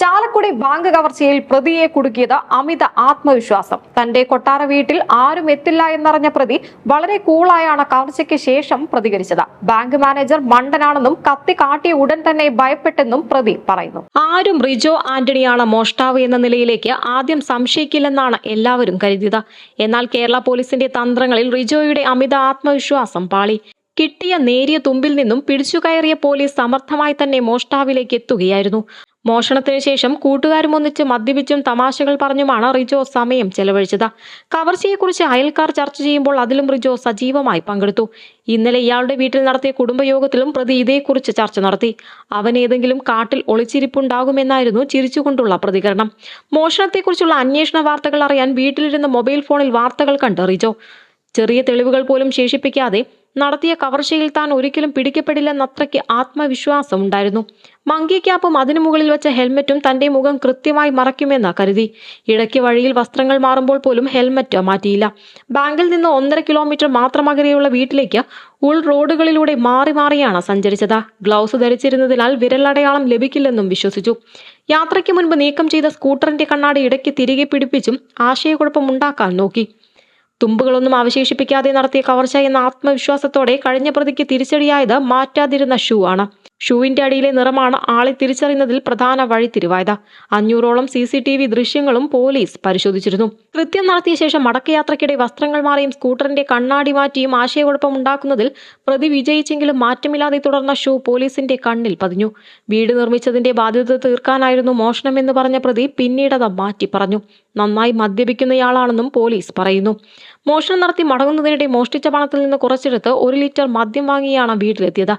Chalakudy bank കവർച്ചയിൽ പ്രതിയെ കുടുക്കിയത് അമിത ആത്മവിശ്വാസം. തന്റെ കൊട്ടാര വീട്ടിൽ ആരും എത്തില്ല എന്നറിഞ്ഞ പ്രതി വളരെ കൂളായാണ് കവർച്ചയ്ക്ക് ശേഷം പ്രതികരിച്ചത്. ബാങ്ക് മാനേജർ മണ്ടനാണെന്നും കത്തി കാട്ടിയ ഉടൻ തന്നെ ഭയപ്പെട്ടെന്നും പ്രതി പറയുന്നു. ആരും റിജോ ആന്റണിയാണ് മോഷ്ടാവ് എന്ന നിലയിലേക്ക് ആദ്യം സംശയിക്കില്ലെന്നാണ് എല്ലാവരും കരുതിയത്. എന്നാൽ കേരള പോലീസിന്റെ തന്ത്രങ്ങളിൽ റിജോയുടെ അമിത ആത്മവിശ്വാസം പാളി. കിട്ടിയ നേരിയ തുമ്പിൽ നിന്നും പിടിച്ചുകയറിയ പോലീസ് സമർത്ഥമായി തന്നെ മോഷ്ടാവിലേക്ക് എത്തുകയായിരുന്നു. മോഷണത്തിന് ശേഷം കൂട്ടുകാരും ഒന്നിച്ച് മദ്യപിച്ചും തമാശകൾ പറഞ്ഞുമാണ് റിജോ സമയം ചെലവഴിച്ചത്. കവർച്ചയെക്കുറിച്ച് അയൽക്കാർ ചർച്ച ചെയ്യുമ്പോൾ അതിലും റിജോ സജീവമായി പങ്കെടുത്തു. ഇന്നലെ ഇയാളുടെ വീട്ടിൽ നടത്തിയ കുടുംബയോഗത്തിലും പ്രതി ഇതേക്കുറിച്ച് ചർച്ച നടത്തി. അവൻ ഏതെങ്കിലും കാട്ടിൽ ഒളിച്ചിരിപ്പുണ്ടാകുമെന്നായിരുന്നു ചിരിച്ചുകൊണ്ടുള്ള പ്രതികരണം. മോഷണത്തെക്കുറിച്ചുള്ള അന്വേഷണ വാർത്തകൾ അറിയാൻ വീട്ടിലിരുന്ന് മൊബൈൽ ഫോണിൽ വാർത്തകൾ കണ്ട് റിജോ. ചെറിയ തെളിവുകൾ പോലും ശേഷിപ്പിക്കാതെ നടത്തിയ കവർച്ചയിൽ താൻ ഒരിക്കലും പിടിക്കപ്പെടില്ലെന്നത്രയ്ക്ക് ആത്മവിശ്വാസം ഉണ്ടായിരുന്നു. മങ്കി ക്യാപ്പും അതിനു മുകളിൽ വെച്ച ഹെൽമറ്റും തന്റെ മുഖം കൃത്യമായി മറയ്ക്കുമെന്ന് കരുതി. ഇടയ്ക്ക് വഴിയിൽ വസ്ത്രങ്ങൾ മാറുമ്പോൾ പോലും ഹെൽമറ്റ് മാറ്റിയില്ല. ബാങ്കിൽ നിന്ന് 1.5 കിലോമീറ്റർ മാത്രം അകലെയുള്ള വീട്ടിലേക്ക് ഉൾ റോഡുകളിലൂടെ മാറി മാറിയാണ് സഞ്ചരിച്ചത്. ഗ്ലൗസ് ധരിച്ചിരുന്നതിനാൽ വിരലടയാളം ലഭിക്കില്ലെന്നും വിശ്വസിച്ചു. യാത്രയ്ക്ക് മുൻപ് നീക്കം ചെയ്ത സ്കൂട്ടറിന്റെ കണ്ണാടി ഇടയ്ക്ക് തിരികെ പിടിപ്പിച്ചും ആശയക്കുഴപ്പമുണ്ടാക്കാൻ നോക്കി. തുമ്പുകളൊന്നും അവശേഷിപ്പിക്കാതെ നടത്തിയ കവർച്ച എന്ന ആത്മവിശ്വാസത്തോടെ കഴിഞ്ഞ പ്രതിക്ക് തിരിച്ചടിയായത് മാറ്റാതിരുന്ന ഷൂ ആണ്. ഷൂവിന്റെ അടിയിലെ നിറമാണ് ആളെ തിരിച്ചറിയുന്നതിൽ പ്രധാന വഴിത്തിരിവായത്. 500ഓളം CCTV ദൃശ്യങ്ങളും പോലീസ് പരിശോധിച്ചിരുന്നു. കൃത്യം നടത്തിയ ശേഷം മടക്കയാത്രയ്ക്കിടെ വസ്ത്രങ്ങൾ മാറിയും സ്കൂട്ടറിന്റെ കണ്ണാടി മാറ്റിയും ആശയക്കുഴപ്പമുണ്ടാക്കുന്നതിൽ പ്രതി വിജയിച്ചെങ്കിലും മാറ്റമില്ലാതെ തുടർന്ന ഷൂ പോലീസിന്റെ കണ്ണിൽ പതിഞ്ഞു. വീട് നിർമ്മിച്ചതിന്റെ ബാധ്യത തീർക്കാനായിരുന്നു മോഷണമെന്ന് പറഞ്ഞ പ്രതി പിന്നീടത് മാറ്റി പറഞ്ഞു. നന്നായി മദ്യപിക്കുന്നയാളാണെന്നും പോലീസ് പറയുന്നു. മോഷണം നടത്തി മടങ്ങുന്നതിനിടെ മോഷ്ടിച്ച പണത്തിൽ നിന്ന് കുറച്ചെടുത്ത് 1 ലിറ്റർ മദ്യം വാങ്ങിയാണ് വീട്ടിലെത്തിയത്.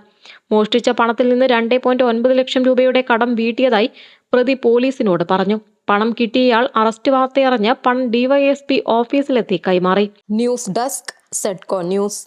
മോഷ്ടിച്ച പണത്തിൽ നിന്ന് 2.9 ലക്ഷം രൂപയുടെ കടം വീട്ടിയതായി പ്രതി പോലീസിനോട് പറഞ്ഞു. പണം കിട്ടിയയാൾ അറസ്റ്റ് വാർത്തയറിഞ്ഞ് പണം DYSP ഓഫീസിലെത്തി കൈമാറി. ന്യൂസ് ഡെസ്ക് സെഡ്കോ ന്യൂസ്.